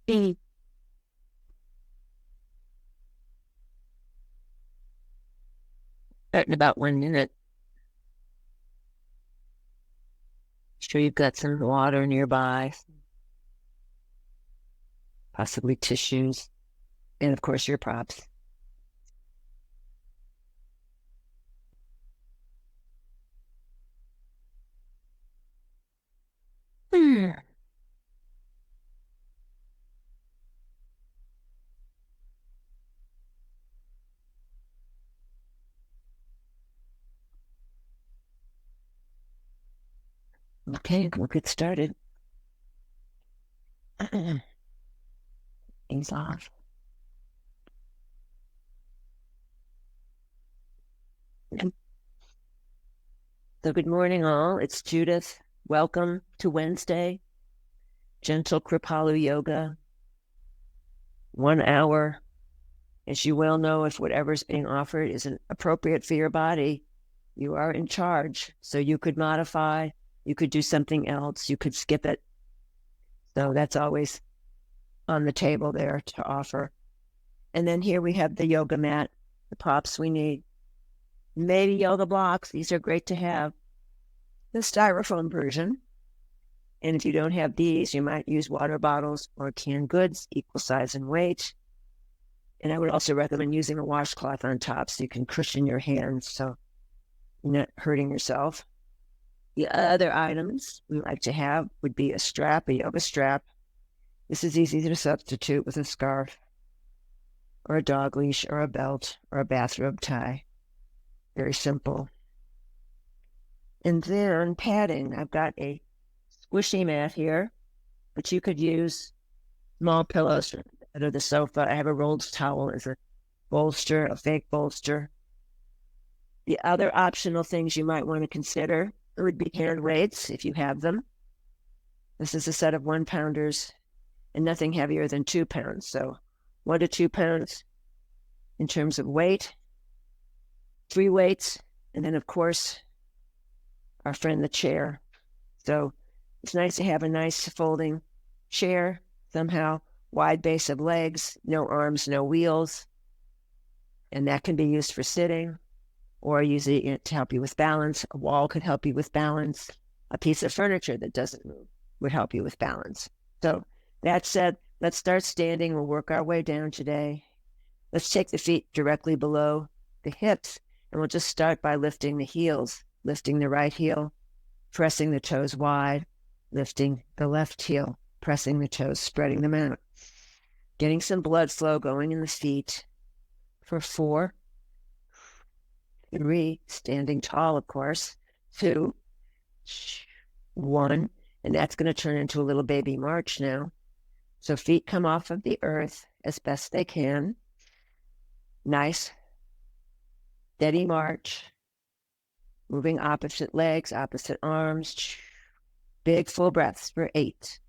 Mm. Start in about 1 minute. Sure you've got some water nearby, possibly tissues, and of course your props. Hmm. Okay, we'll get started. Ease off. So good morning, all. It's Judith. Welcome to Wednesday, Gentle Kripalu Yoga. 1 hour. As you well know, if whatever's being offered isn't appropriate for your body, you are in charge. So you could modify, you could do something else, you could skip it. So that's always on the table there to offer. And then here we have the yoga mat, the props we need. Maybe yoga blocks. These are great to have. The styrofoam version. And if you don't have these, you might use water bottles or canned goods, equal size and weight. And I would also recommend using a washcloth on top so you can cushion your hands so you're not hurting yourself. The other items we like to have would be a strap, a yoga strap. This is easy to substitute with a scarf or a dog leash or a belt or a bathrobe tie. Very simple. And then padding. I've got a squishy mat here, but you could use small pillows under the sofa. I have a rolled towel as a bolster, a fake bolster. The other optional things you might want to consider would be hand weights if you have them. This is a set of 1-pounders and nothing heavier than 2 pounds. So 1 to 2 pounds in terms of weight, 3 weights, and then of course, our friend, the chair. So it's nice to have a nice folding chair, somehow wide base of legs, no arms, no wheels. And that can be used for sitting or using it to help you with balance. A wall could help you with balance. A piece of furniture that doesn't move would help you with balance. So that said, let's start standing. We'll work our way down today. Let's take the feet directly below the hips, and we'll just start by lifting the heels, lifting the right heel, pressing the toes wide, lifting the left heel, pressing the toes, spreading them out. Getting some blood flow going in the feet for 4, 3, standing tall, of course, 2, 1, and that's going to turn into a little baby march now. So feet come off of the earth as best they can. Nice, steady march. Moving opposite legs, opposite arms. Big full breaths for 8,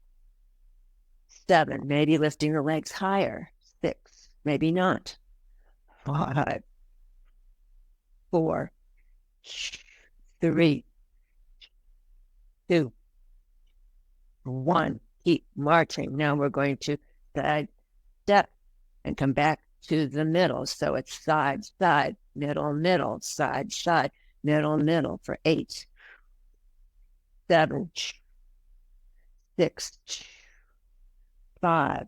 7, maybe lifting the legs higher. 6, maybe not. 5, 4, 3, 2, 1. Keep marching. Now we're going to side step and come back to the middle. So it's side, side, middle, middle, side, side, middle, middle for 8, 7, 6, 5,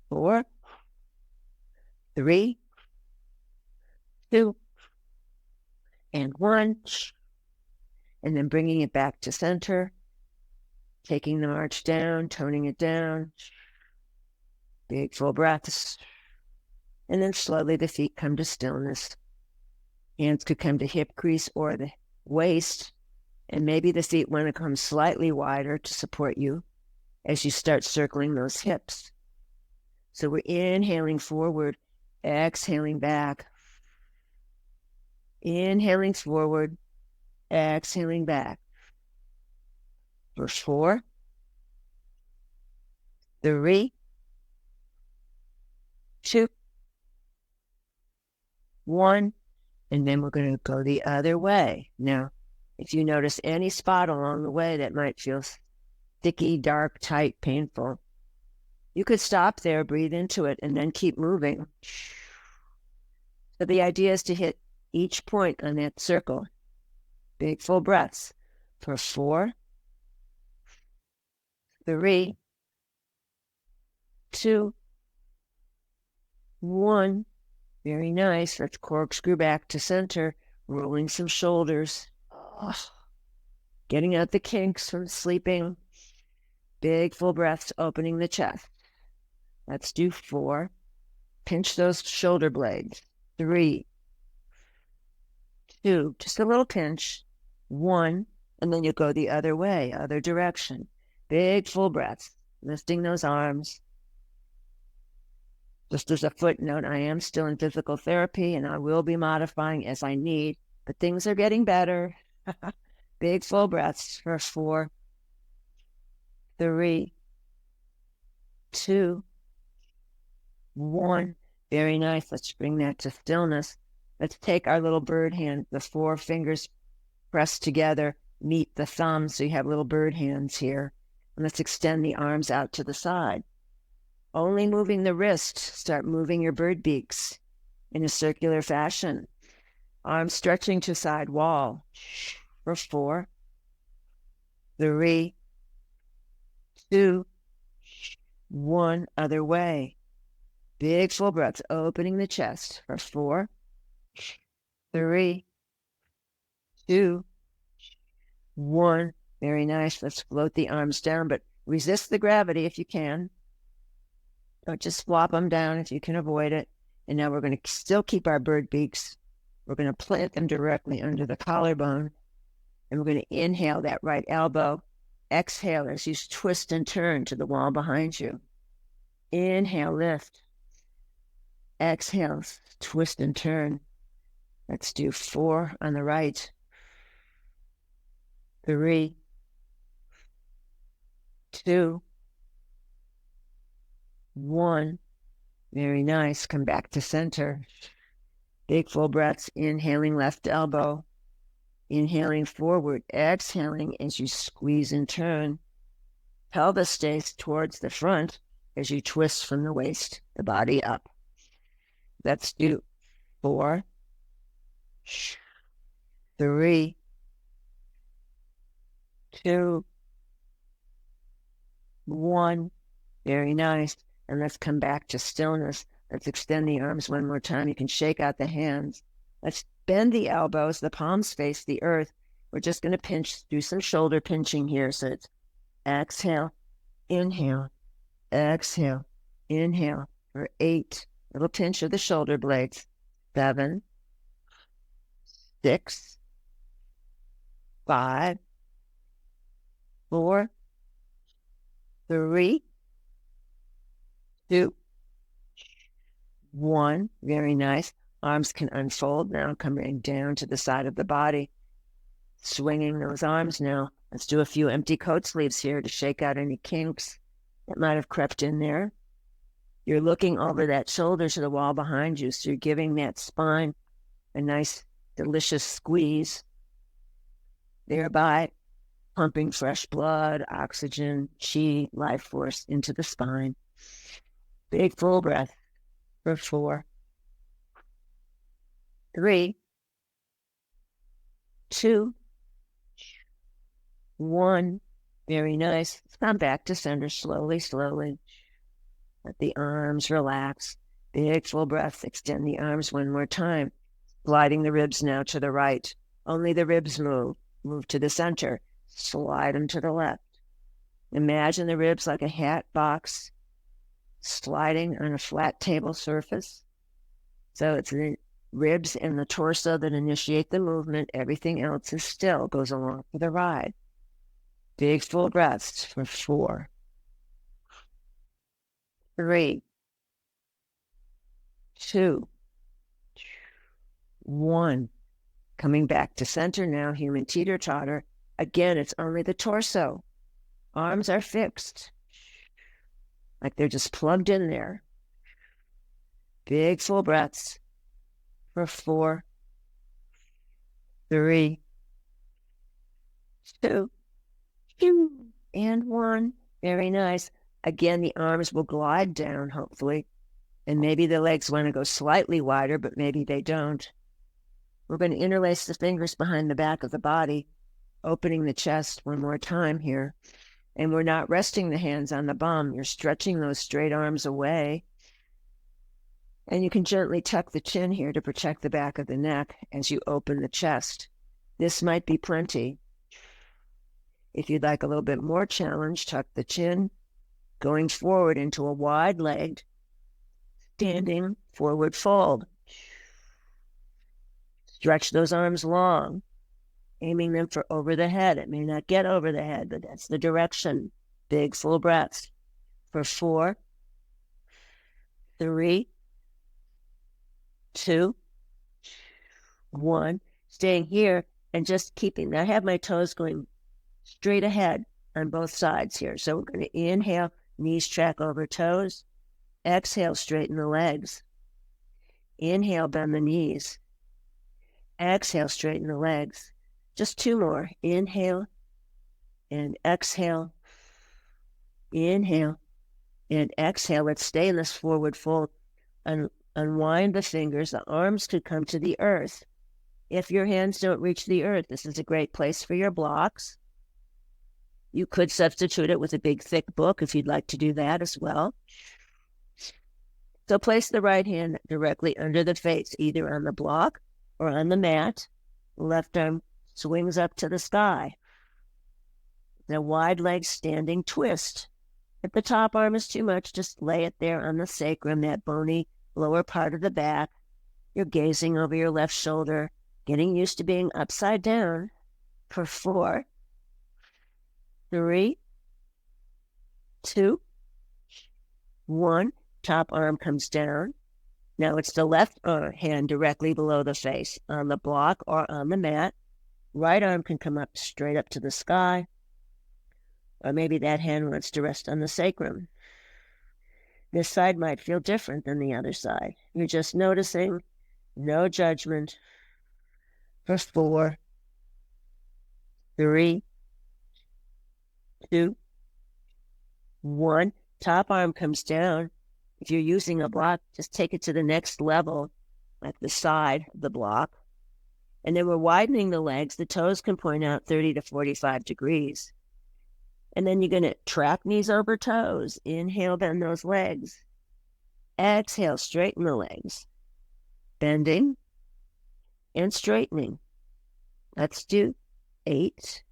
4, 3, 2, and 1. And then bringing it back to center, taking the march down, toning it down. Big full breaths. And then slowly the feet come to stillness. Hands could come to hip crease or the waist. And maybe the feet want to come slightly wider to support you as you start circling those hips. So we're inhaling forward, exhaling back. Inhaling forward, exhaling back. For 4, 3, 2, 1. And then we're going to go the other way. Now, if you notice any spot along the way that might feel sticky, dark, tight, painful, You could stop there, breathe into it, and then keep moving. So the idea is to hit each point on that circle. Big full breaths for 4, 3, 2, 1. Very nice. Let's corkscrew back to center, rolling some shoulders. Oh, getting out the kinks from sleeping. Big full breaths, opening the chest. Let's do 4. Pinch those shoulder blades. 3, 2, just a little pinch. 1, and then you go the other way, other direction. Big full breaths, lifting those arms. Just as a footnote, I am still in physical therapy and I will be modifying as I need, but things are getting better. Big full breaths for 4, 3, 2, 1. Very nice. Let's bring that to stillness. Let's take our little bird hand, the 4 fingers pressed together, meet the thumb, so you have little bird hands here. And let's extend the arms out to the side. Only moving the wrist, start moving your bird beaks in a circular fashion. Arms stretching to side wall for 4, 3, 2, 1. Other way. Big full breaths, opening the chest for 4, 3, 2, 1. Very nice. Let's float the arms down, but resist the gravity if you can. Don't just flop them down if you can avoid it. And now we're going to still keep our bird beaks. We're going to plant them directly under the collarbone. And we're going to inhale that right elbow. Exhale as you twist and turn to the wall behind you. Inhale, lift. Exhale, twist and turn. Let's do 4 on the right. 3, 2, 1. Very nice. Come back to center. Big full breaths. Inhaling left elbow. Inhaling forward. Exhaling as you squeeze and turn. Pelvis stays towards the front as you twist from the waist, the body up. Let's do 4, 3, 2, 1. Very nice. And let's come back to stillness. Let's extend the arms one more time. You can shake out the hands. Let's bend the elbows. The palms face the earth. We're just going to pinch, do some shoulder pinching here. So it's exhale, inhale, exhale, inhale for 8. Little pinch of the shoulder blades. 7, 6, 5, 4, 3, 2, 1. Very nice. Arms can unfold now, coming down to the side of the body. Swinging those arms now. Let's do a few empty coat sleeves here to shake out any kinks that might have crept in there. You're looking over that shoulder to the wall behind you, so you're giving that spine a nice, delicious squeeze, thereby pumping fresh blood, oxygen, chi, life force into the spine. Big full breath for 4, 3, 2, 1. Very nice. Let's come back to center slowly, slowly. Let the arms relax. Big full breath. Extend the arms one more time. Sliding the ribs now to the right. Only the ribs move. Move to the center. Slide them to the left. Imagine the ribs like a hat box sliding on a flat table surface. So it's the ribs and the torso that initiate the movement. Everything else is still, goes along for the ride. Big full breaths for 4, 3, 2, 1. Coming back to center now, human teeter-totter. Again, it's only the torso. Arms are fixed, like they're just plugged in there. Big full breaths for 4, 3, 2, and 1. Very nice. Again, the arms will glide down, hopefully. And maybe the legs want to go slightly wider, but maybe they don't. We're going to interlace the fingers behind the back of the body, opening the chest one more time here. And we're not resting the hands on the bum. You're stretching those straight arms away. And you can gently tuck the chin here to protect the back of the neck as you open the chest. This might be plenty. If you'd like a little bit more challenge, tuck the chin, going forward into a wide-legged, standing forward fold. Stretch those arms long, aiming them for over the head. It may not get over the head, but that's the direction. Big, full breaths. For 4, 3, 2, 1. Staying here and just keeping, I have my toes going straight ahead on both sides here. So we're going to inhale, knees track over toes. Exhale, straighten the legs. Inhale, bend the knees. Exhale, straighten the legs. Just 2 more. Inhale and exhale. Inhale and exhale. Let's stay in this forward fold. Unwind the fingers. The arms could come to the earth. If your hands don't reach the earth, this is a great place for your blocks. You could substitute it with a big, thick book if you'd like to do that as well. So place the right hand directly under the face, either on the block or on the mat. Left arm swings up to the sky. The wide leg standing twist. If the top arm is too much, just lay it there on the sacrum, that bony lower part of the back. You're gazing over your left shoulder, getting used to being upside down. For 4, 3, 2, 1. Top arm comes down. Now it's the left hand directly below the face on the block or on the mat. Right arm can come up straight up to the sky. Or maybe that hand wants to rest on the sacrum. This side might feel different than the other side. You're just noticing, no judgment. For 4, 3, 2, 1. Top arm comes down. If you're using a block, just take it to the next level, like the side of the block. And then we're widening the legs. The toes can point out 30 to 45 degrees. And then you're going to track knees over toes. Inhale, bend those legs. Exhale, straighten the legs. Bending and straightening. Let's do 8,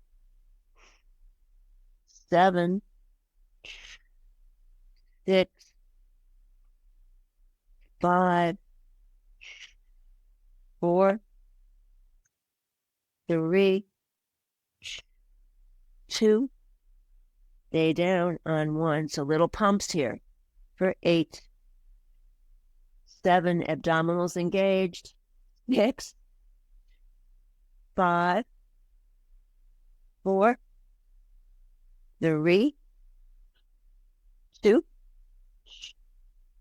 7, 6, 5, 4, 3, 2. Stay down on 1. So little pumps here. For 8, 7. Abdominals engaged. 6, 5, 4, 3, 2,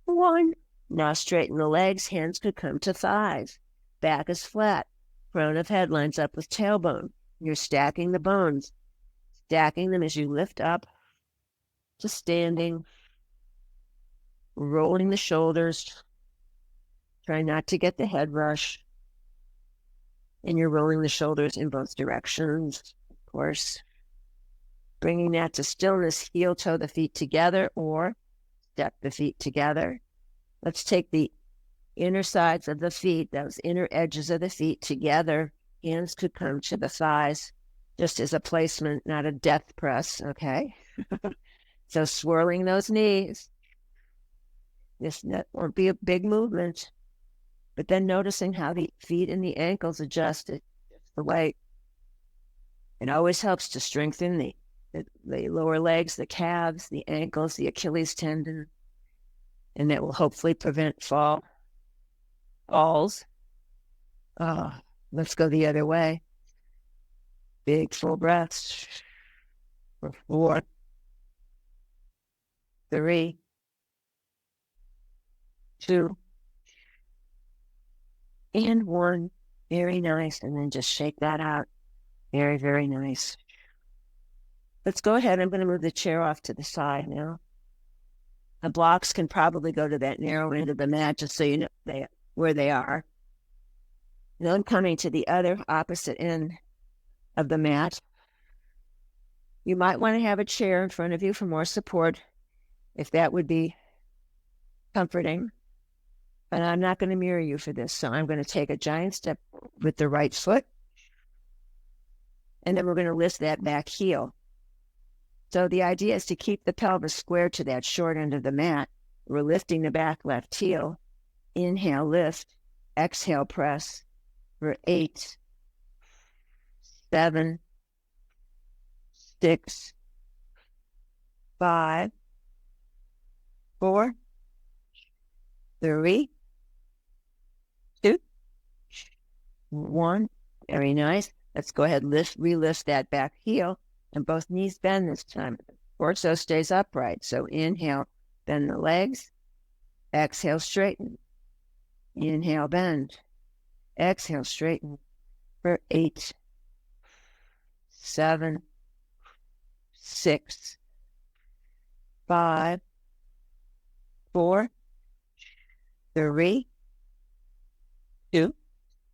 1. Now straighten the legs. Hands could come to thighs. Back is flat. Crown of head lines up with tailbone. You're stacking the bones. Stacking them as you lift up to standing. Rolling the shoulders. Try not to get the head rush. And you're rolling the shoulders in both directions, of course. Bringing that to stillness. Heel toe the feet together or step the feet together. Let's take the inner sides of the feet, those inner edges of the feet together. Hands could come to the thighs, just as a placement, not a death press, okay? So swirling those knees. This won't be a big movement, but then noticing how the feet and the ankles adjust the weight. It always helps to strengthen the lower legs, the calves, the ankles, the Achilles tendon, and that will hopefully prevent falls. Let's go the other way. Big full breaths. For 4, 3, 2, and 1. Very nice. And then just shake that out. Very, very nice. Let's go ahead. I'm going to move the chair off to the side now. The blocks can probably go to that narrow end of the mat just so you know where they are. Then coming to the other opposite end of the mat, you might want to have a chair in front of you for more support, if that would be comforting. But I'm not going to mirror you for this, so I'm going to take a giant step with the right foot, and then we're going to lift that back heel. So the idea is to keep the pelvis square to that short end of the mat. We're lifting the back left heel. Inhale, lift. Exhale, press for 8, 7, 6, 5, 4, 3, 2, 1. Very nice. Let's go ahead and relift that back heel, and both knees bend this time. Torso stays upright. So inhale, bend the legs. Exhale, straighten. Inhale, bend. Exhale, straighten for 8, 7, 6, 5, 4, 3, 2.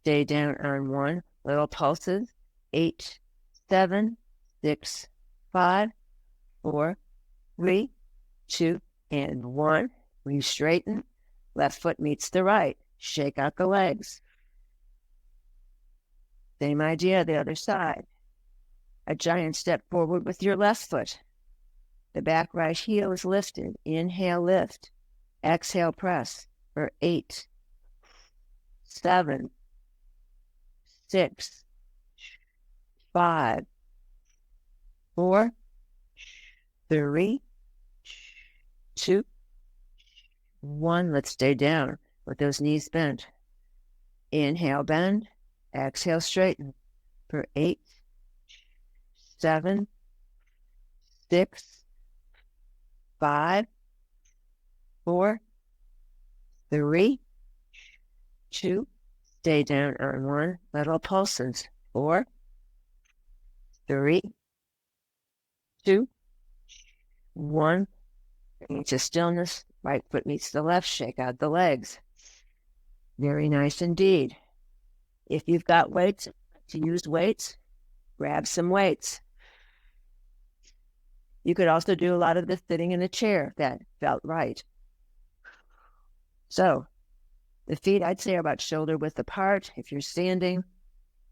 Stay down on 1. Little pulses. 8, 7, 6, 5, 4, 3, 2, and 1. We straighten. Left foot meets the right. Shake out the legs. Same idea, the other side. A giant step forward with your left foot. The back right heel is lifted. Inhale, lift. Exhale, press for 8, 7, 6, 5, 4, 3, 2, 1. Let's stay down with those knees bent. Inhale, bend. Exhale, straighten for 8, 7, 6, 5, 4, 3, 2. Stay down on 1. Little pulses. 4, 3, 2, 1. Bring it to stillness. Right foot meets the left. Shake out the legs. Very nice indeed. If you've got weights, to use weights, grab some weights. You could also do a lot of this sitting in a chair if that felt right. So the feet, I'd say, are about shoulder width apart. If you're standing,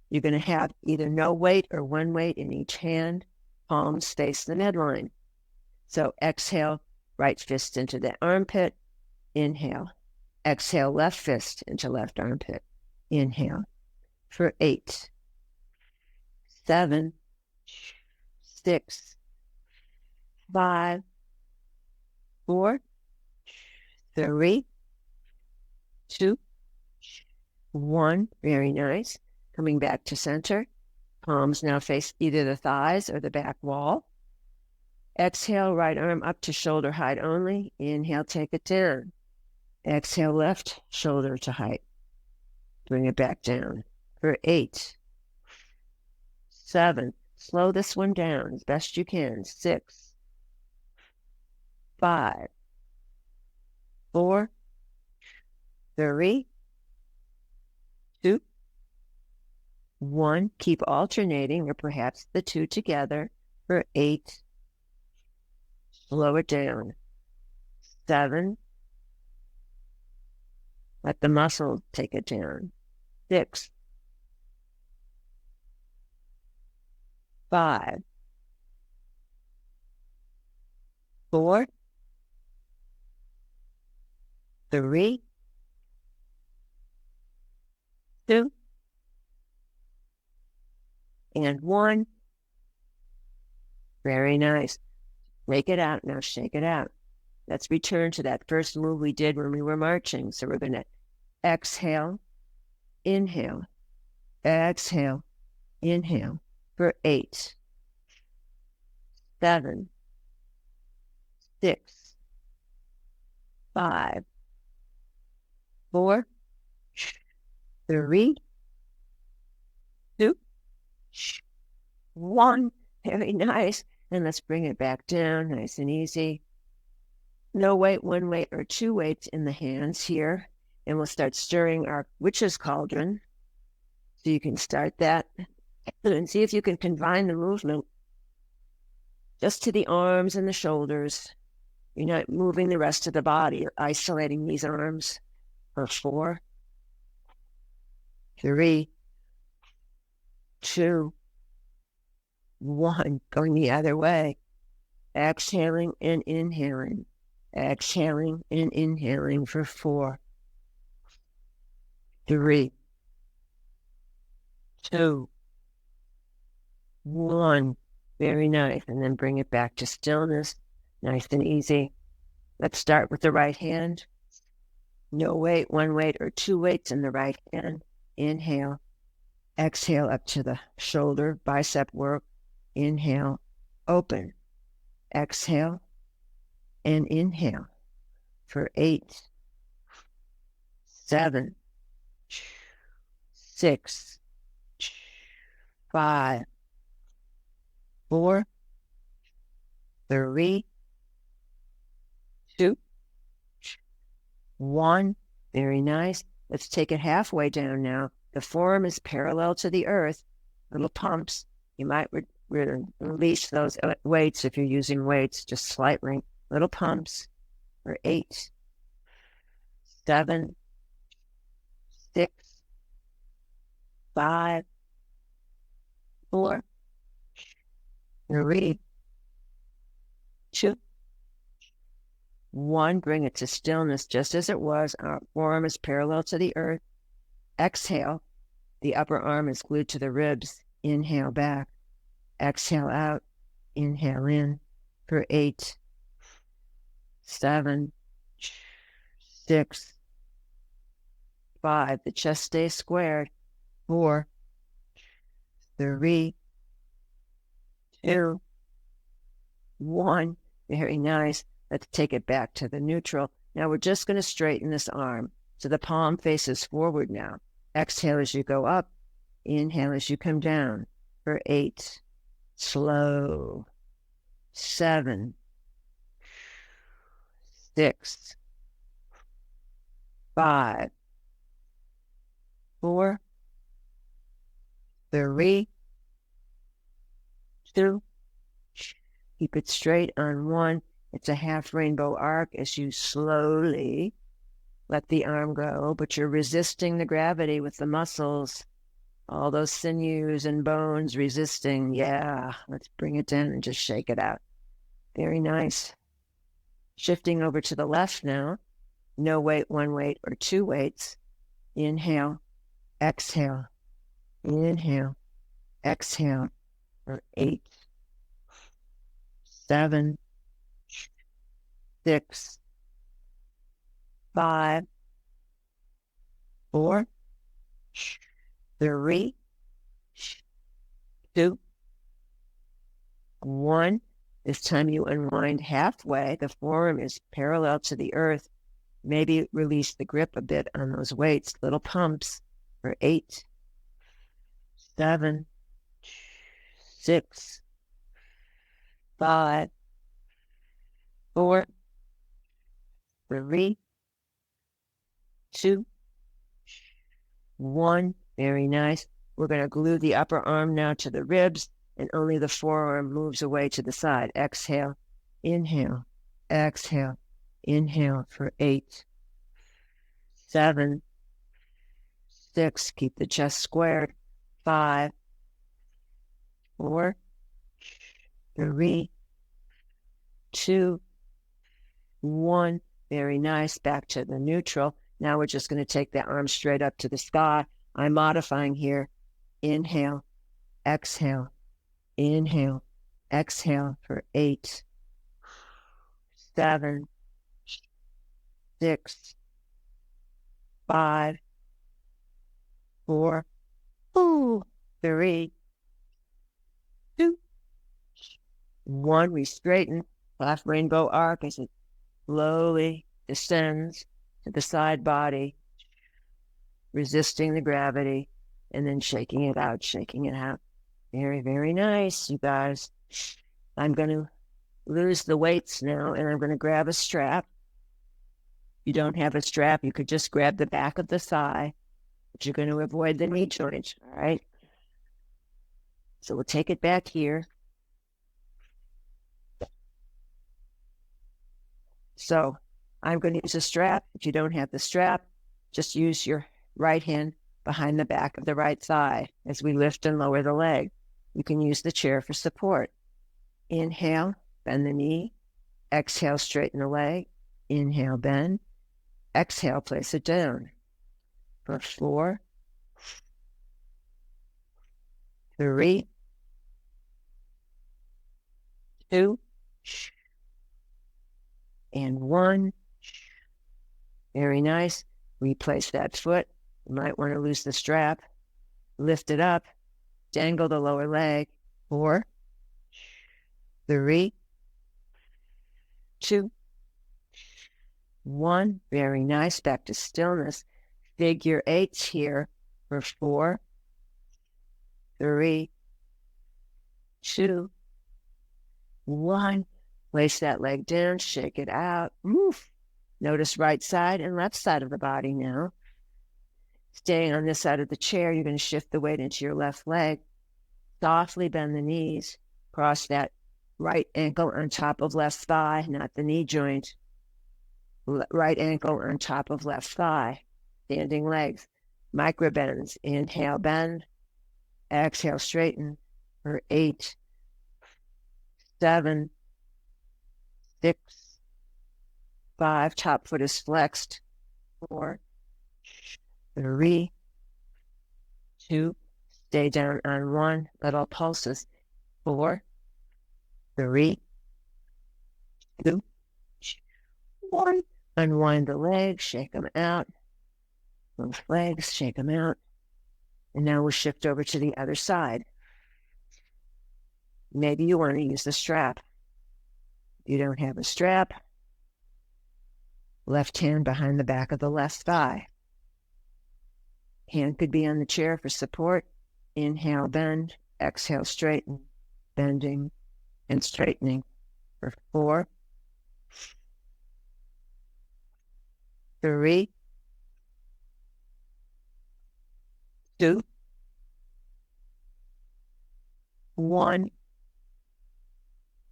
you're going to have either no weight or one weight in each hand. Palms face the midline. So exhale, right fist into the armpit. Inhale. Exhale, left fist into left armpit. Inhale for 8, 7, 6, 5, 4, 3, 2, 1. Very nice. Coming back to center. Palms now face either the thighs or the back wall. Exhale, right arm up to shoulder height only. Inhale, take it down. Exhale, left shoulder to height. Bring it back down for 8, 7. Slow this one down as best you can. 6, 5, 4, 3, 2, 1. Keep alternating, or perhaps the 2 together for 8. Slow it down. 7. Let the muscle take it down. 6, 5, 4, 3, 2, and 1. Very nice. Break it out now. Shake it out. Let's return to that first move we did when we were marching. So we're going to exhale, inhale, exhale, inhale for 8, 7, 6, 5, 4, 3, 2, 1. Very nice. And let's bring it back down, nice and easy. No weight, one weight, or two weights in the hands here. And we'll start stirring our witch's cauldron. So you can start that and see if you can confine the movement just to the arms and the shoulders. You're not moving the rest of the body. You're isolating these arms for 4, 3, 2, 1. Going the other way. Exhaling and inhaling. Exhaling and inhaling for 4, 3, 2, 1. Very nice. And then bring it back to stillness. Nice and easy. Let's start with the right hand. No weight, one weight, or two weights in the right hand. Inhale. Exhale up to the shoulder, bicep work. Inhale. Open. Exhale. And inhale for 8, 7, 6, 5, 4, 3, 2, 1. Very nice. Let's take it halfway down now. The forearm is parallel to the earth. Little pumps. You might release those weights if you're using weights, just slightly. Little pumps for 8, 7, 6, 5, 4, 3, 2, 1. Bring it to stillness just as it was. Our forearm is parallel to the earth. Exhale. The upper arm is glued to the ribs. Inhale back. Exhale out. Inhale in for 8, 7, 6, 5. The chest stays squared. 4, 3, 2, 1. Very nice. Let's take it back to the neutral. Now we're just going to straighten this arm. So the palm faces forward now. Exhale as you go up. Inhale as you come down for 8. Slow. 7, 6, 5, 4, 3, 2. Keep it straight on 1. It's a half rainbow arc as you slowly let the arm go, but you're resisting the gravity with the muscles, all those sinews and bones resisting. Yeah, let's bring it down and just shake it out. Very nice. Shifting over to the left now. No weight, one weight, or two weights. Inhale, exhale, inhale, exhale for 8, 7, 6, 5, 4, 3, 2, 1. This time you unwind halfway. The forearm is parallel to the earth. Maybe release the grip a bit on those weights. Little pumps for 8, 7, 6, 5, 4, 3, 2, 1. Very nice. We're going to glue the upper arm now to the ribs, and only the forearm moves away to the side. Exhale, inhale, exhale, inhale for 8, 7, 6. Keep the chest squared. 5, 4, 3, 2, 1. Very nice. Back to the neutral. Now we're just going to take the arm straight up to the sky. I'm modifying here. Inhale, exhale, inhale, exhale for 8, 7, 6, 5, 4, 3, 2, 1. We straighten. Half rainbow arc as it slowly descends to the side body, resisting the gravity, and then shaking it out, shaking it out. Very, very nice, you guys. I'm going to lose the weights now, and I'm going to grab a strap. If you don't have a strap, you could just grab the back of the thigh, but you're going to avoid the knee joint, all right? So we'll take it back here. So I'm going to use a strap. If you don't have the strap, just use your right hand behind the back of the right thigh as we lift and lower the leg. You can use the chair for support. Inhale, bend the knee. Exhale, straighten the leg. Inhale, bend. Exhale, place it down. For 4, 3, 2, and 1. Very nice. Replace that foot. You might want to loose the strap. Lift it up. Dangle the lower leg. 4, 3, 2, 1. Very nice. Back to stillness. Figure 8s here for 4, 3, 2, 1. Place that leg down. Shake it out. Move. Notice right side and left side of the body now. Staying on this side of the chair, you're going to shift the weight into your left leg. Softly bend the knees. Cross that right ankle on top of left thigh, not the knee joint. Right ankle on top of left thigh. Standing legs. Micro bends. Inhale, bend. Exhale, straighten. For 8, 7, 6, 5. Top foot is flexed. 4, 3, 2. Stay down on 1. Little pulses. 4, 3, 2, 1. Unwind the legs. Shake them out. Move legs. Shake them out. And now we'll shift over to the other side. Maybe you want to use the strap. If you don't have a strap, left hand behind the back of the left thigh. Hand could be on the chair for support. Inhale, bend. Exhale, straighten. Bending and straightening for 4, 3, 2, 1.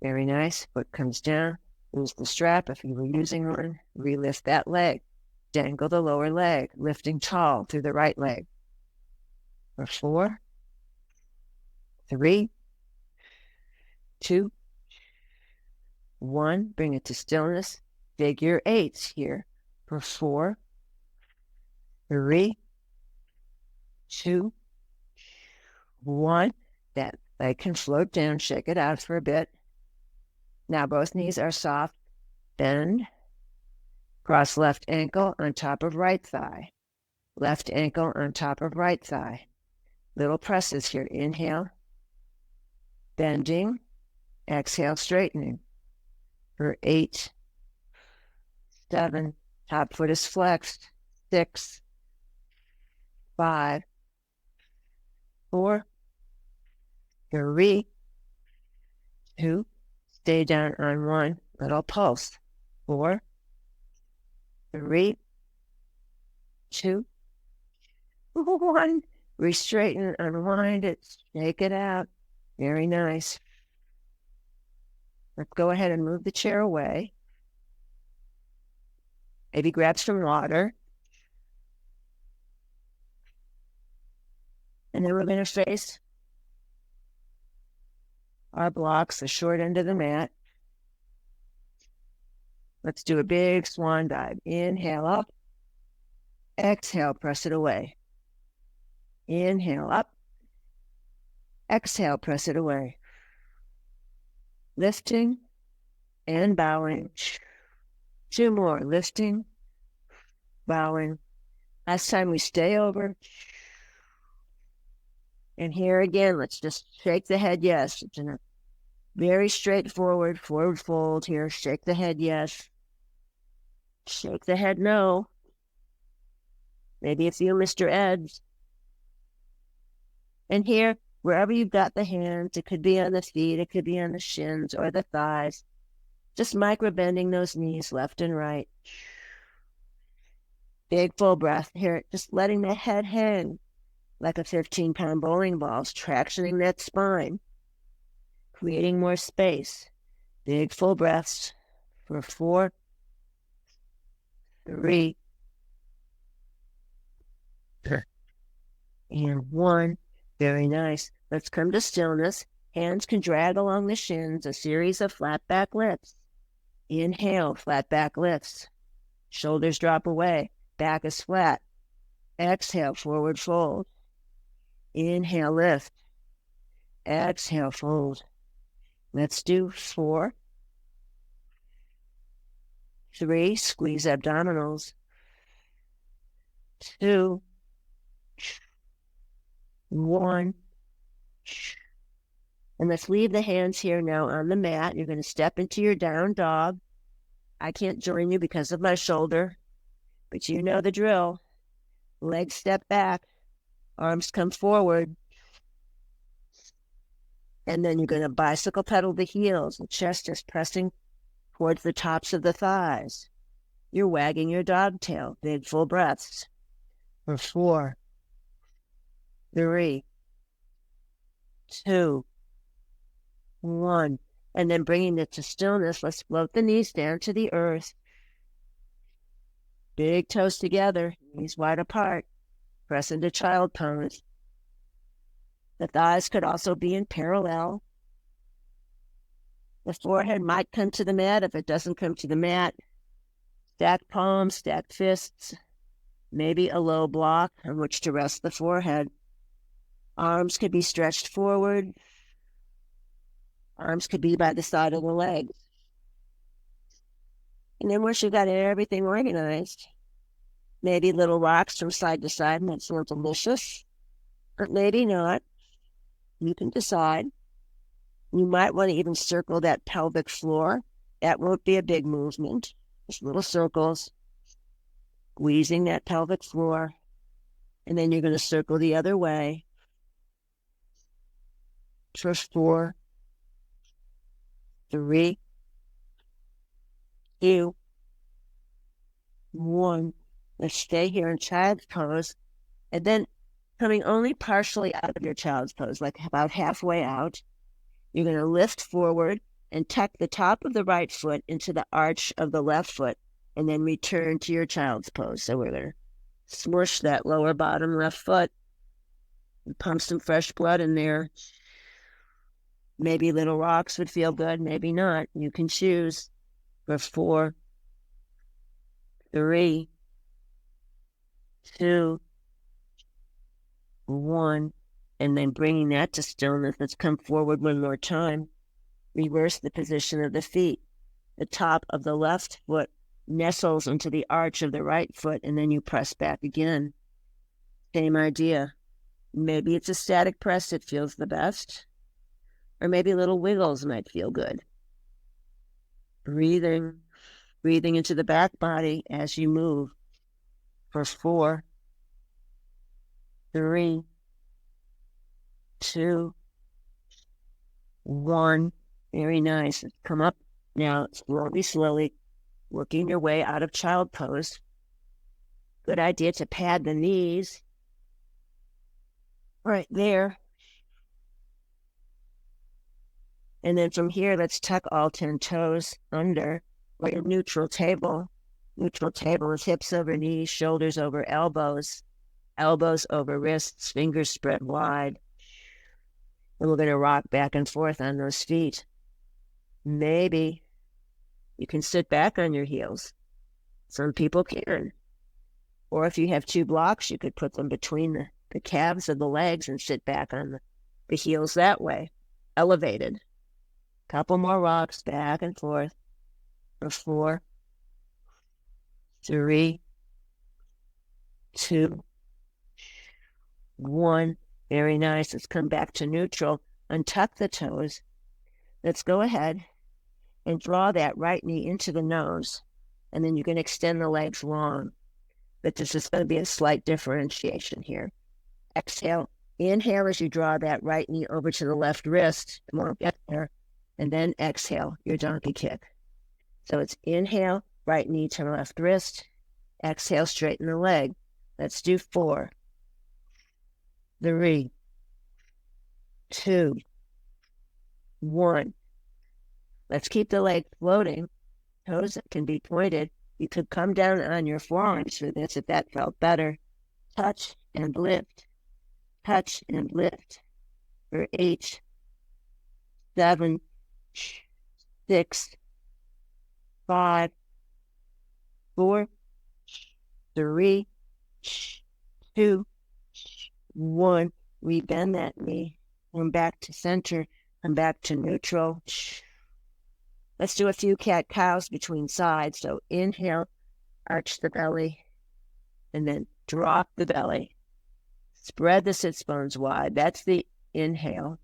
Very nice. Foot comes down. Lose the strap if you were using one. Relift that leg. Dangle the lower leg, lifting tall through the right leg. For 4, 3, 2, 1. Bring it to stillness. Figure 8s here. For 4, 3, 2, 1. That leg can float down. Shake it out for a bit. Now both knees are soft. Bend. Cross left ankle on top of right thigh. Left ankle on top of right thigh. Little presses here. Inhale. Bending. Exhale, straightening. For 8, 7. Top foot is flexed. 6, 5, 4, 3, 2. Stay down on 1. Little pulse. 4, 3, 2, 1. Re-straighten, unwind it, shake it out. Very nice. Let's go ahead and move the chair away. Maybe grab some water. And then we're going to face our blocks, the short end of the mat. Let's do a big swan dive. Inhale up. Exhale, press it away. Inhale up. Exhale, press it away. Lifting and bowing. 2 more. Lifting, bowing. Last time we stay over. And here again, let's just shake the head yes. It's a very straightforward forward fold here. Shake the head yes. Shake the head no. Maybe a few Mr. Eds. And here, wherever you've got the hands, it could be on the feet, it could be on the shins or the thighs. Just micro bending those knees left and right. Big full breath here, just letting the head hang like a 15-pound bowling ball, tractioning that spine, creating more space. Big full breaths for 4, 3, and 1. Very nice. Let's come to stillness. Hands can drag along the shins, a series of flat back lifts. Inhale, flat back lifts. Shoulders drop away. Back is flat. Exhale, forward fold. Inhale, lift. Exhale, fold. Let's do 4, 3, squeeze abdominals. 2, 1. And let's leave the hands here now on the mat. You're going to step into your down dog. I can't join you because of my shoulder, but you know the drill. Legs step back, arms come forward. And then you're going to bicycle pedal the heels, the chest is pressing towards the tops of the thighs. You're wagging your dog tail, big full breaths. For 4, 3, 2, 1. And then bringing it to stillness, let's float the knees down to the earth. Big toes together, knees wide apart. Press into child pose. The thighs could also be in parallel. The forehead might come to the mat. If it doesn't come to the mat, stack palms, stack fists, maybe a low block on which to rest the forehead. Arms could be stretched forward. Arms could be by the side of the legs. And then once you've got everything organized, maybe little rocks from side to side, and that sounds delicious. Or maybe not. You can decide. You might want to even circle that pelvic floor. That won't be a big movement. Just little circles. Squeezing that pelvic floor. And then you're going to circle the other way. For 4, 3, 2, 1. Let's stay here in child's pose. And then coming only partially out of your child's pose, like about halfway out, you're going to lift forward and tuck the top of the right foot into the arch of the left foot, and then return to your child's pose. So we're going to smush that lower bottom left foot and pump some fresh blood in there. Maybe little rocks would feel good, maybe not. You can choose. For 4, 3, 2, 1. And then bringing that to stillness, let's come forward one more time. Reverse the position of the feet. The top of the left foot nestles into the arch of the right foot, and then you press back again. Same idea. Maybe it's a static press that feels the best. Or maybe little wiggles might feel good. Breathing into the back body as you move. For 4, 3, 2, 1. Very nice. Come up now, slowly, working your way out of child pose. Good idea to pad the knees. Right there. And then from here, let's tuck all 10 toes under your neutral table. Neutral table is hips over knees, shoulders over elbows, elbows over wrists, fingers spread wide. And we're going to rock back and forth on those feet. Maybe you can sit back on your heels. Some people can. Or if you have 2 blocks, you could put them between the calves of the legs and sit back on the heels that way, elevated. Couple more rocks back and forth. For 4, 3, 2, 1. Very nice. Let's come back to neutral. Untuck the toes. Let's go ahead and draw that right knee into the nose. And then you can extend the legs long. But this is going to be a slight differentiation here. Exhale. Inhale as you draw that right knee over to the left wrist. Come on, get there. And then exhale, your donkey kick. So it's inhale, right knee to left wrist. Exhale, straighten the leg. Let's do 4, 3, 2, 1. Let's keep the leg floating. Toes can be pointed. You could come down on your forearms for this if that felt better. Touch and lift. Touch and lift. For 8, 7, 6, 5, 4, 3, 2, 1. We bend that knee. Come back to center. Come back to neutral. Let's do a few cat-cows between sides. So inhale, arch the belly, and then drop the belly. Spread the sits bones wide. That's the inhale.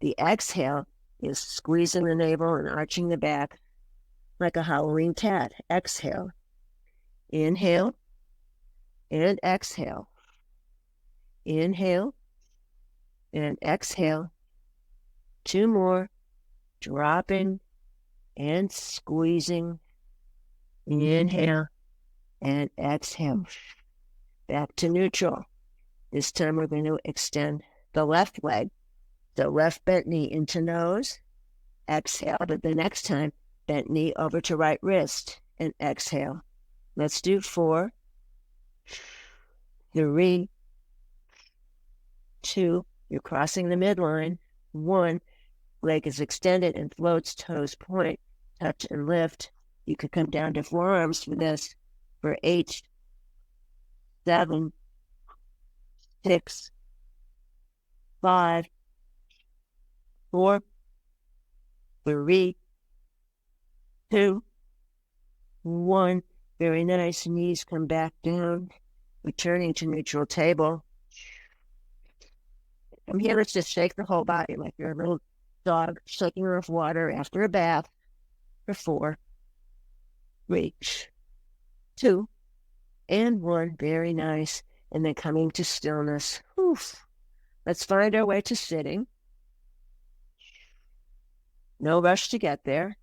The exhale is squeezing the navel and arching the back like a Halloween cat. Exhale. Inhale and exhale. Inhale and exhale. 2 more. Dropping and squeezing. Inhale and exhale. Back to neutral. This time we're going to extend the left leg. So left bent knee into nose. Exhale. But the next time, bent knee over to right wrist and exhale. Let's do 4, 3, 2. You're crossing the midline. 1. Leg is extended and floats, toes point. Touch and lift. You could come down to forearms for this. For 8, 7, 6, 5, 4, 3, 2, 1. Very nice. Knees come back down. Returning to neutral table. From here, let's just shake the whole body like you're a little dog shaking off water after a bath. For 4, 3, 2, and 1. Very nice. And then coming to stillness. Oof. Let's find our way to sitting. No rush to get there.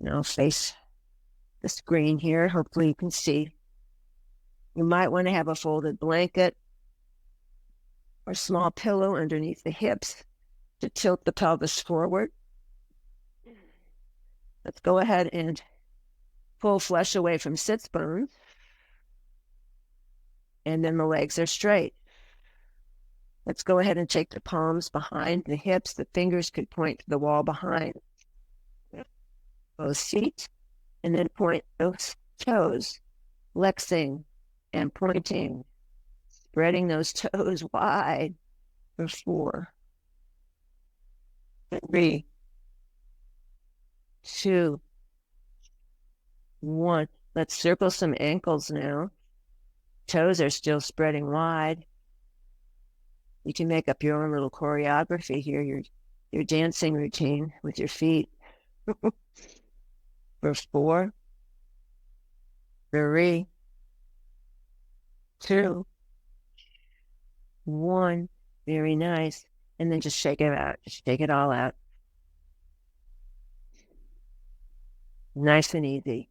Now face the screen here. Hopefully you can see. You might want to have a folded blanket or small pillow underneath the hips to tilt the pelvis forward. Let's go ahead and pull flesh away from sits bones. And then the legs are straight. Let's go ahead and take the palms behind the hips. The fingers could point to the wall behind both feet. And then point those toes, flexing and pointing, spreading those toes wide. For 4, 3, 2, 1. Let's circle some ankles now. Toes are still spreading wide. You can make up your own little choreography here, your dancing routine with your feet. For 4, 3, 2, 1. Very nice. And then just shake it out. Just shake it all out. Nice and easy.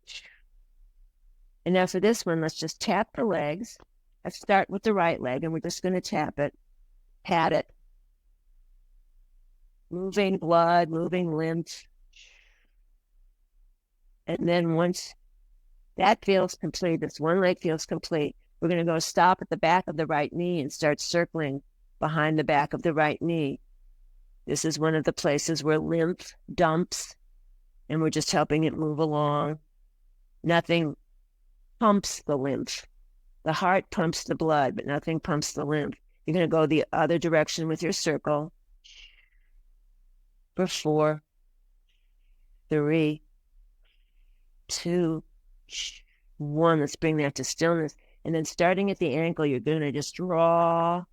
And now for this one, let's just tap the legs. Let's start with the right leg, and we're just going to tap it, pat it. Moving blood, moving lymph. And then once that feels complete, this one leg feels complete, we're going to go stop at the back of the right knee and start circling behind the back of the right knee. This is one of the places where lymph dumps, and we're just helping it move along. Nothing pumps the lymph. The heart pumps the blood, but nothing pumps the lymph. You're going to go the other direction with your circle. For 4, 3, 2, 1. Let's bring that to stillness. And then starting at the ankle, you're going to just draw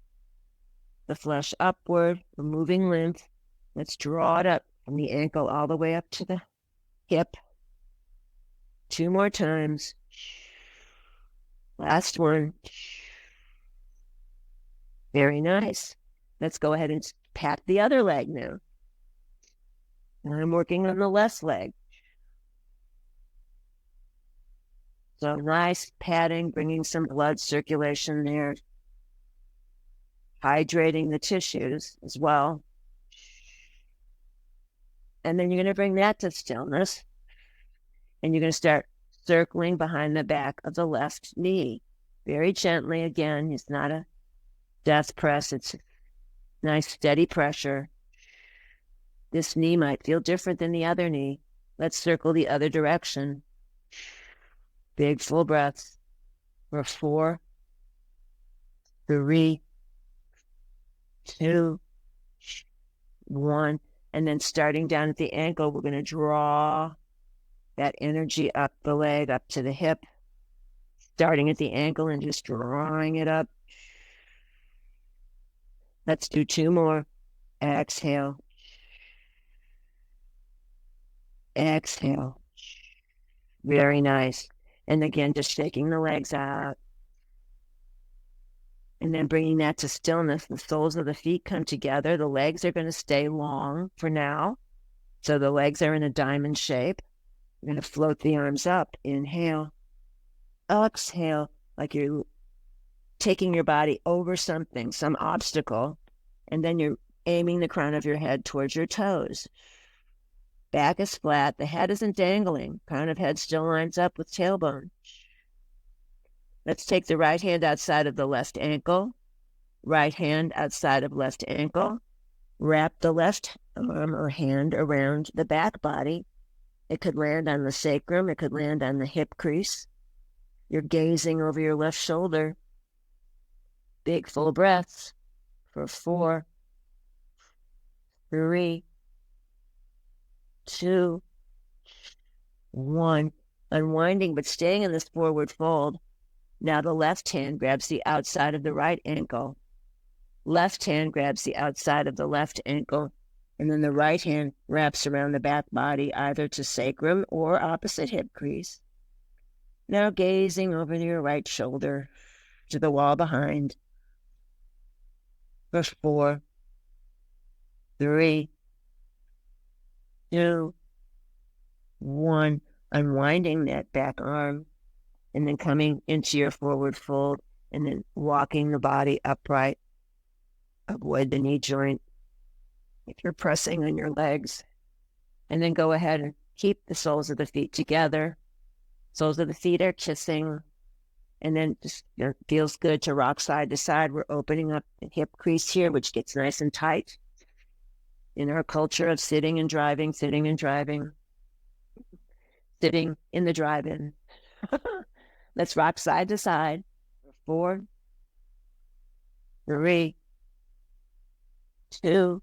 the flesh upward, removing lymph. Let's draw it up from the ankle all the way up to the hip. 2 more times. Last one. Very nice. Let's go ahead and pat the other leg now. And I'm working on the left leg. So nice padding, bringing some blood circulation there, hydrating the tissues as well. And then you're going to bring that to stillness. And you're going to start circling behind the back of the left knee. Very gently again. It's not a death press. It's nice steady pressure. This knee might feel different than the other knee. Let's circle the other direction. Big full breaths for 4, 3, 2, 1. And then starting down at the ankle, we're going to draw that energy up the leg, up to the hip, starting at the ankle and just drawing it up. Let's do 2 more. Exhale. Exhale. Very nice. And again, just shaking the legs out. And then bringing that to stillness. The soles of the feet come together. The legs are going to stay long for now. So the legs are in a diamond shape. We're going to float the arms up. Inhale. Exhale, like you're taking your body over something, some obstacle. And then you're aiming the crown of your head towards your toes. Back is flat. The head isn't dangling. Crown of head still lines up with tailbone. Let's take the right hand outside of the left ankle. Right hand outside of left ankle. Wrap the left arm or hand around the back body. It could land on the sacrum. It could land on the hip crease. You're gazing over your left shoulder. Big full breaths for 4, 3, 2, 1. Unwinding, but staying in this forward fold. Now the left hand grabs the outside of the right ankle. Left hand grabs the outside of the left ankle. And then the right hand wraps around the back body, either to sacrum or opposite hip crease. Now gazing over your right shoulder to the wall behind. For 4, 3, 2, 1. Unwinding that back arm and then coming into your forward fold and then walking the body upright. Avoid the knee joint if you're pressing on your legs. And then go ahead and keep the soles of the feet together. Soles of the feet are kissing. And then just feels good to rock side to side. We're opening up the hip crease here, which gets nice and tight. In our culture of sitting and driving, sitting in the drive-in. Let's rock side to side. 4, 3, 2,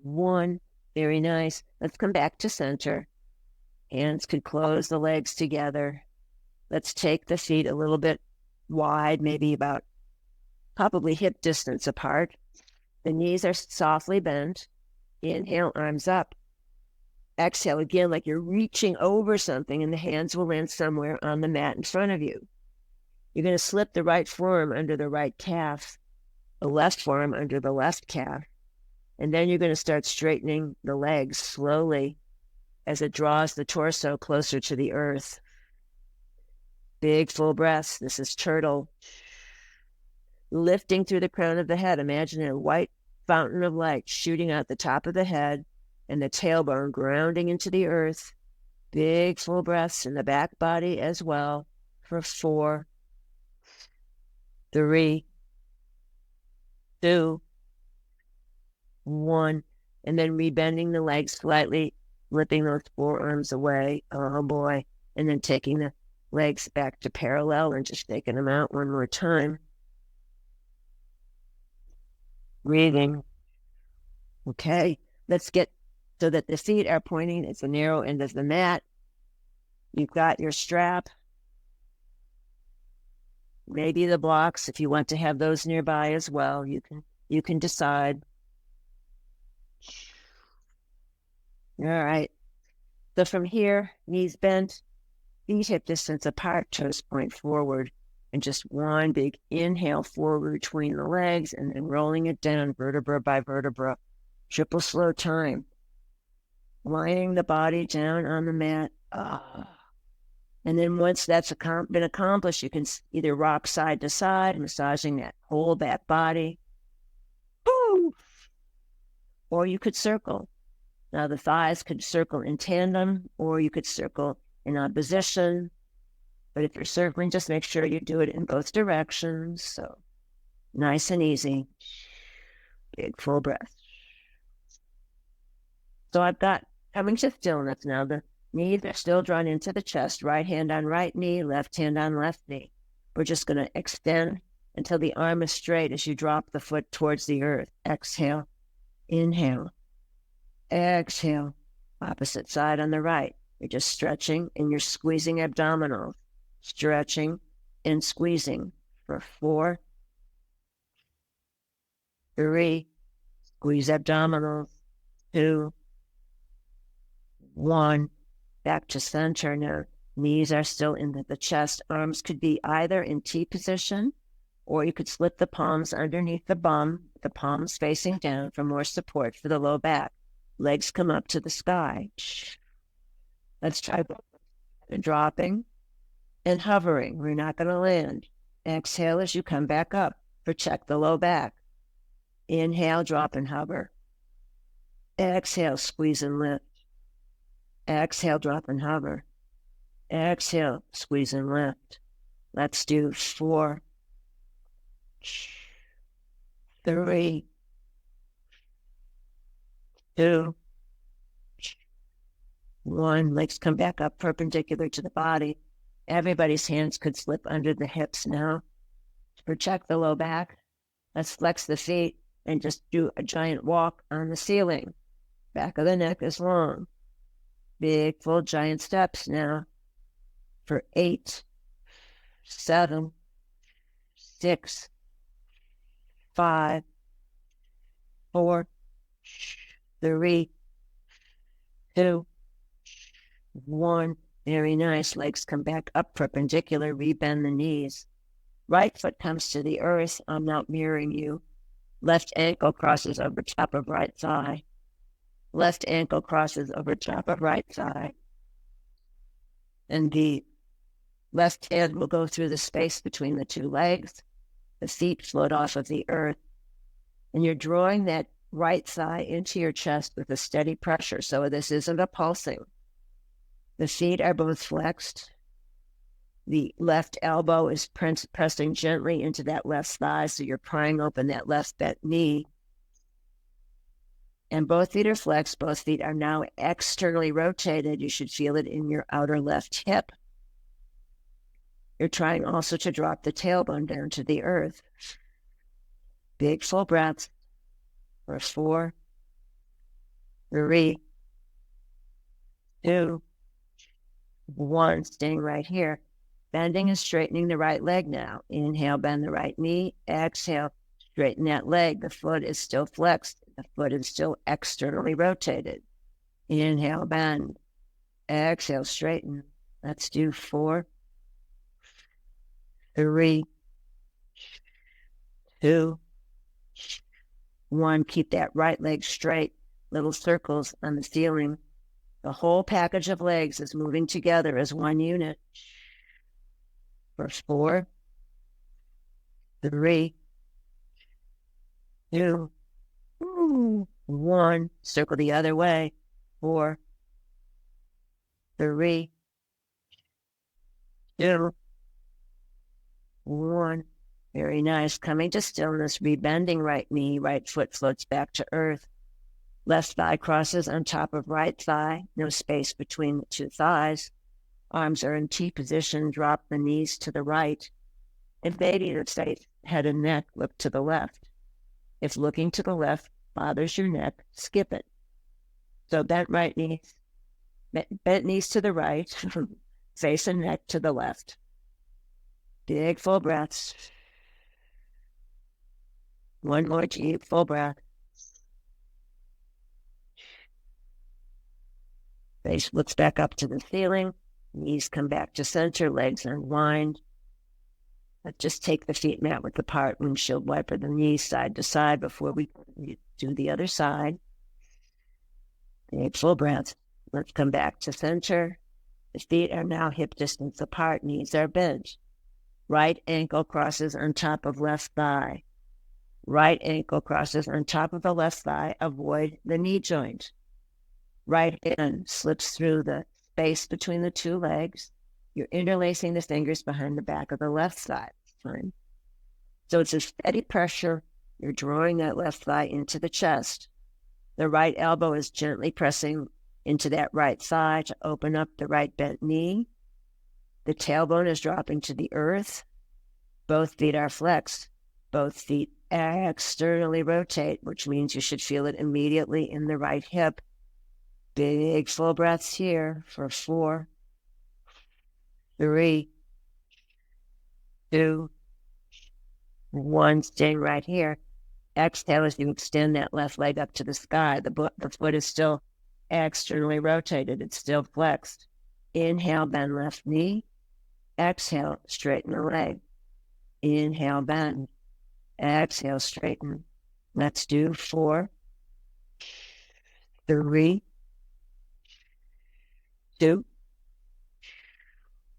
1. Very nice. Let's come back to center. Hands could close the legs together. Let's take the feet a little bit wide, maybe about probably hip distance apart. The knees are softly bent. Inhale, arms up. Exhale again, like you're reaching over something, and the hands will land somewhere on the mat in front of you. You're going to slip the right forearm under the right calf, the left forearm under the left calf, and then you're going to start straightening the legs slowly as it draws the torso closer to the earth. Big full breaths. This is turtle. Lifting through the crown of the head. Imagine a white fountain of light shooting out the top of the head and the tailbone grounding into the earth. Big full breaths in the back body as well for 4, 3, 2, 1. And then rebending the legs slightly, flipping those forearms away. Oh boy. And then taking the legs back to parallel and just taking them out one more time. Breathing. Okay, let's get so that the feet are pointing at the narrow end of the mat. You've got your strap. Maybe the blocks, if you want to have those nearby as well, you can decide. All right. So from here, knees bent, feet hip distance apart, toes point forward, and just one big inhale forward between the legs and then rolling it down vertebra by vertebra. Triple slow time. lying the body down on the mat. And then once that's been accomplished, you can either rock side to side, massaging that whole back body. Woo! Or you could circle. Now the thighs could circle in tandem, or you could circle in opposition. But if you're circling, just make sure you do it in both directions. So nice and easy. Big full breath. So I've got coming to stillness now. The knees are still drawn into the chest, right hand on right knee, left hand on left knee. We're just going to extend until the arm is straight as you drop the foot towards the earth. Exhale, inhale, exhale, opposite side on the right. You're just stretching and you're squeezing abdominals, stretching and squeezing for 4, 3, squeeze abdominals, 2, 1, back to center now. Knees are still in the chest. Arms could be either in T position, or you could slip the palms underneath the bum, the palms facing down for more support for the low back. Legs come up to the sky. Let's try dropping and hovering. We're not going to land. Exhale as you come back up. Protect the low back. Inhale, drop and hover. Exhale, squeeze and lift. Exhale, drop and hover. Exhale, squeeze and lift. Let's do 4, 3, 2, 1. Legs come back up perpendicular to the body. Everybody's hands could slip under the hips now. To protect the low back, let's flex the feet and just do a giant walk on the ceiling. Back of the neck is long. Big, full, giant steps now for 8, 7, 6, 5, 4, 3, 2, 1. Very nice. Legs come back up perpendicular. Rebend the knees. Right foot comes to the earth. I'm not mirroring you. Left ankle crosses over top of right thigh. Left ankle crosses over top of right thigh. And the left hand will go through the space between the two legs. The feet float off of the earth. And you're drawing that right thigh into your chest with a steady pressure. So this isn't a pulsing. The feet are both flexed. The left elbow is pressing gently into that left thigh, so you're prying open that left bent knee. And both feet are flexed. Both feet are now externally rotated. You should feel it in your outer left hip. You're trying also to drop the tailbone down to the earth. Big full breaths for 4, 3, 2, 1. Staying right here. Bending and straightening the right leg now. Inhale, bend the right knee. Exhale, straighten that leg. The foot is still flexed. The foot is still externally rotated. Inhale, bend. Exhale, straighten. Let's do 4, 3, 2, 1. Keep that right leg straight. Little circles on the ceiling. The whole package of legs is moving together as one unit. For 4, 3, 2, 1. Circle the other way. 4, 3, 2, 1. Very nice. Coming to stillness, rebending right knee, right foot floats back to earth. Left thigh crosses on top of right thigh. No space between the two thighs. Arms are in T position. Drop the knees to the right. If mediative state, head and neck, look to the left. If looking to the left bothers your neck, skip it. So bent knees to the right, face and neck to the left. Big full breaths. One more deep full breath. Face looks back up to the ceiling. Knees come back to center. Legs unwind. Let's just take the feet mat with the part windshield wiper the knees side to side before we do the other side. Take full breath. Let's come back to center. The feet are now hip distance apart, knees are bent. Right ankle crosses on top of left thigh. Right ankle crosses on top of the left thigh. Avoid the knee joint. Right hand slips through the space between the two legs. You're interlacing the fingers behind the back of the left thigh. Fine. So it's a steady pressure. You're drawing that left thigh into the chest. The right elbow is gently pressing into that right thigh to open up the right bent knee. The tailbone is dropping to the earth. Both feet are flexed. Both feet externally rotate, which means you should feel it immediately in the right hip. Big full breaths here for 4, 3, 2, 1. Staying right here. Exhale as you extend that left leg up to the sky. The foot is still externally rotated. It's still flexed. Inhale, bend left knee. Exhale, straighten the leg. Inhale, bend. Exhale, straighten. Let's do 4, 3, 2,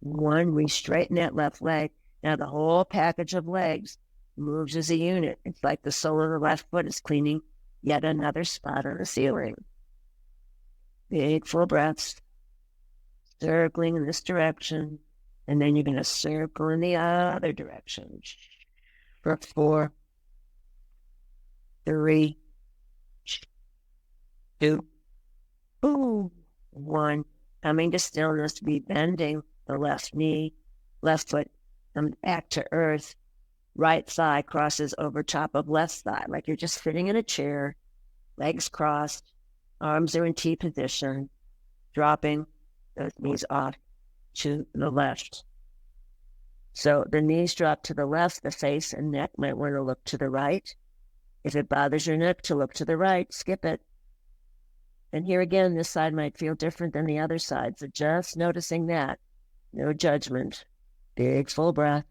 1. We straighten that left leg. Now the whole package of legs moves as a unit. It's like the sole of the left foot is cleaning yet another spot on the ceiling. Big full breaths, circling in this direction, and then you're going to circle in the other direction for 4, 3, 2, 1. Coming to stillness, be bending the left knee, left foot comes back to earth. Right thigh crosses over top of left thigh, like you're just sitting in a chair, legs crossed, arms are in T position, dropping those knees off to the left. So the knees drop to the left, the face and neck might want to look to the right. If it bothers your neck to look to the right, skip it. And here again, this side might feel different than the other side, so just noticing that. No judgment. Big full breath.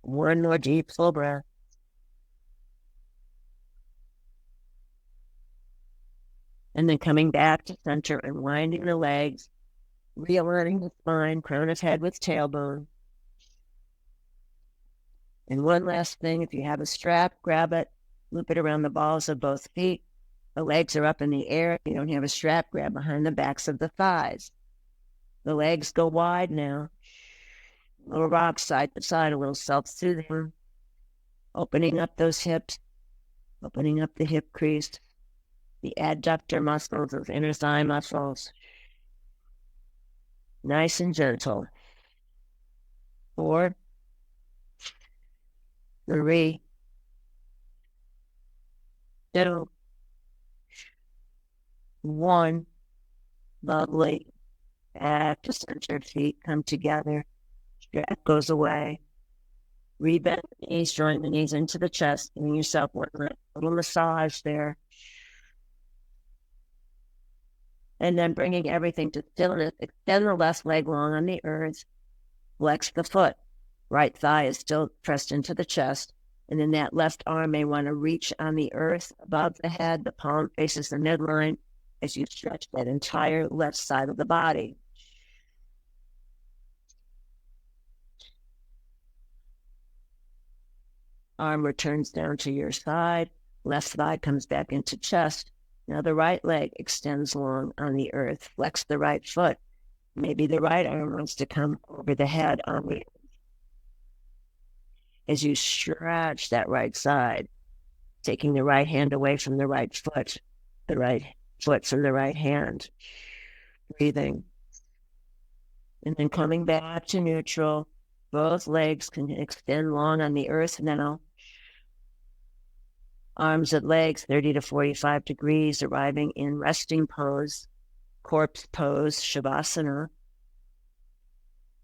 1 more deep full breath. And then coming back to center and winding the legs, realigning the spine, crown of head with tailbone. And one last thing, if you have a strap, grab it, loop it around the balls of both feet. The legs are up in the air. If you don't have a strap, grab behind the backs of the thighs. The legs go wide now. Little rock side to side, a little self-soothing. Opening up those hips, opening up the hip crease, the adductor muscles, those inner thigh muscles. Nice and gentle. 4, 3, 2, 1. Lovely. Back to center, feet come together. Strap goes away. Rebend the knees, join the knees into the chest, giving yourself one little massage there. And then bringing everything to stillness. Extend the left leg long on the earth. Flex the foot. Right thigh is still pressed into the chest. And then that left arm may want to reach on the earth above the head. The palm faces the midline as you stretch that entire left side of the body. Arm returns down to your side. Left thigh comes back into chest. Now the right leg extends long on the earth. Flex the right foot. Maybe the right arm wants to come over the head on the as you stretch that right side, taking the right hand away from the right foot from the right hand. Breathing. And then coming back to neutral. Both legs can extend long on the earth now. Arms and legs 30 to 45 degrees, arriving in resting pose, corpse pose, Shavasana.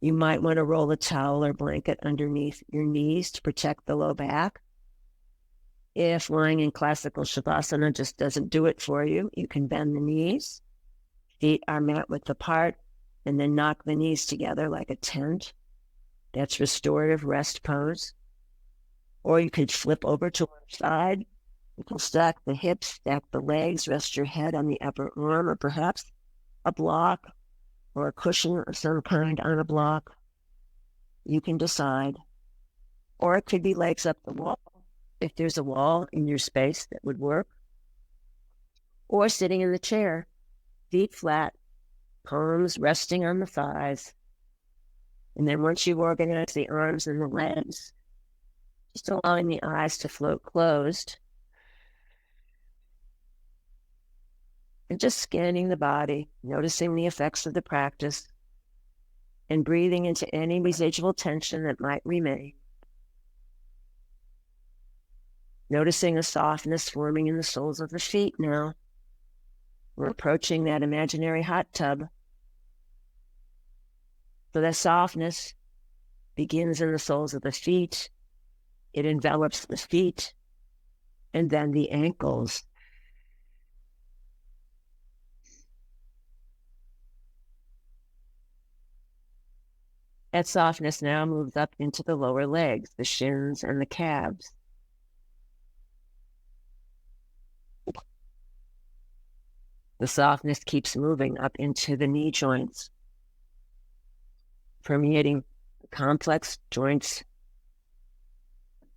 You might want to roll a towel or blanket underneath your knees to protect the low back. If lying in classical Shavasana just doesn't do it for you, you can bend the knees. Feet are mat width apart, and then knock the knees together like a tent. That's restorative rest pose. Or you could flip over to one side You can stack the hips, stack the legs, rest your head on the upper arm, or perhaps a block or a cushion of some kind on a block. You can decide. Or it could be legs up the wall, if there's a wall in your space that would work. Or sitting in the chair, feet flat, palms resting on the thighs. And then once you've organized the arms and the legs, just allowing the eyes to float closed, and just scanning the body, noticing the effects of the practice, and breathing into any residual tension that might remain. Noticing a softness forming in the soles of the feet now. We're approaching that imaginary hot tub. So that softness begins in the soles of the feet. It envelops the feet and then the ankles. That softness now moves up into the lower legs, the shins and the calves. The softness keeps moving up into the knee joints, permeating the complex joints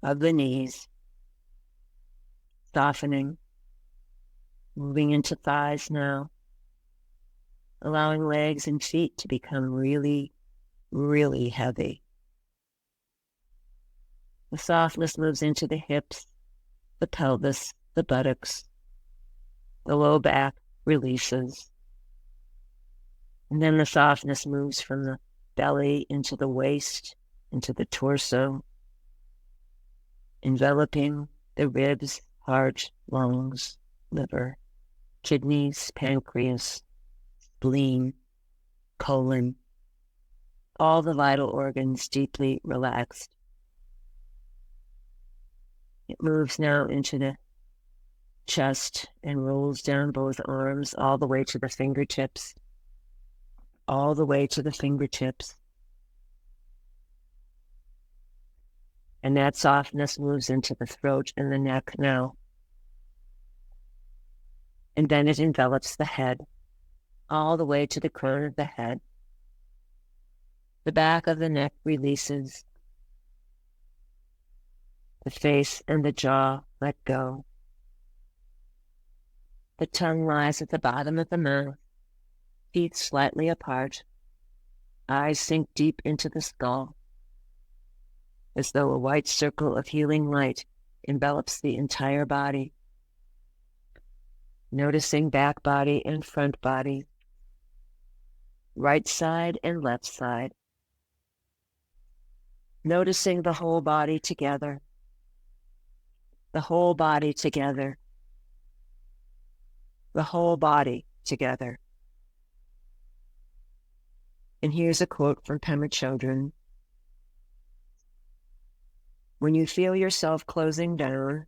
of the knees, softening, moving into thighs now, allowing legs and feet to become really, really heavy. The softness moves into the hips, the pelvis, the buttocks, the low back releases. And then the softness moves from the belly into the waist, into the torso, enveloping the ribs, heart, lungs, liver, kidneys, pancreas, spleen, colon, all the vital organs deeply relaxed. It moves now into the chest and rolls down both arms all the way to the fingertips, all the way to the fingertips. And that softness moves into the throat and the neck now. And then it envelops the head, all the way to the crown of the head. The back of the neck releases. The face and the jaw let go. The tongue lies at the bottom of the mouth, teeth slightly apart. Eyes sink deep into the skull, as though a white circle of healing light envelops the entire body. Noticing back body and front body, right side and left side. Noticing the whole body together. The whole body together. The whole body together. And here's a quote from Pema Chodron. When you feel yourself closing down,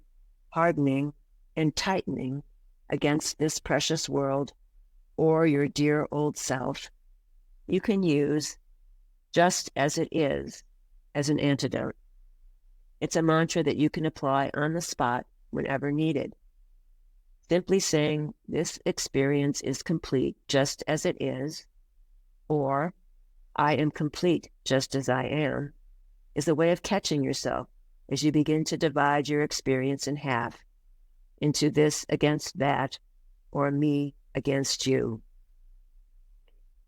hardening, and tightening against this precious world or your dear old self, you can use "just as it is" as an antidote. It's a mantra that you can apply on the spot whenever needed. Simply saying, "This experience is complete just as it is," or "I am complete just as I am," is a way of catching yourself as you begin to divide your experience in half, into this against that, or me against you.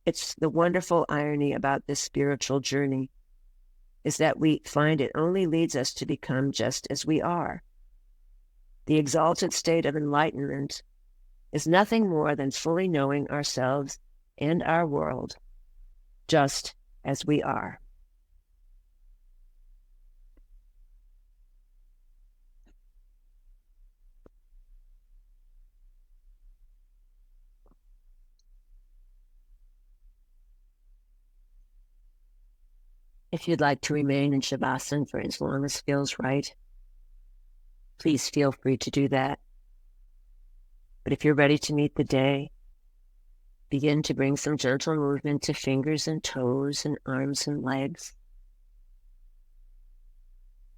It's the wonderful irony about this spiritual journey, is that we find it only leads us to become just as we are. The exalted state of enlightenment is nothing more than fully knowing ourselves and our world just as we are. If you'd like to remain in Shavasana for as long as feels right, please feel free to do that. But if you're ready to meet the day, begin to bring some gentle movement to fingers and toes and arms and legs.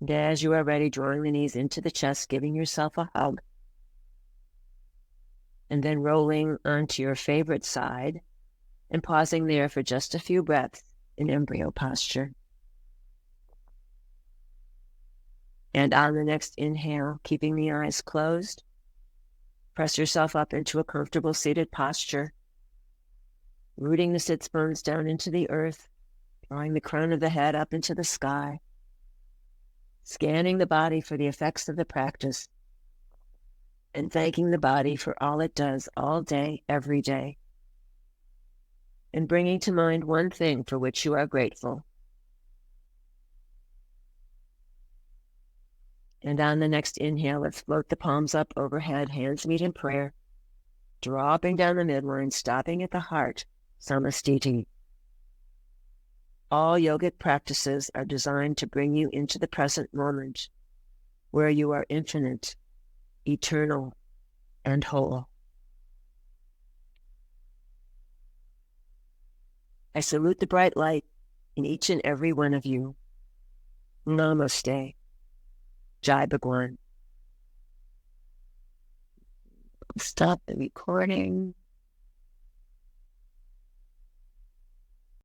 And as you are ready, drawing the knees into the chest, giving yourself a hug and then rolling onto your favorite side and pausing there for just a few breaths in embryo posture. And on the next inhale, keeping the eyes closed, press yourself up into a comfortable seated posture, rooting the sits bones down into the earth, drawing the crown of the head up into the sky, scanning the body for the effects of the practice, and thanking the body for all it does all day, every day, and bringing to mind one thing for which you are grateful. And on the next inhale, let's float the palms up overhead, hands meet in prayer, dropping down the midline, stopping at the heart, Samastiti. All yogic practices are designed to bring you into the present moment, where you are infinite, eternal, and whole. I salute the bright light in each and every one of you. Namaste. Jai Bhagwan. Stop the recording.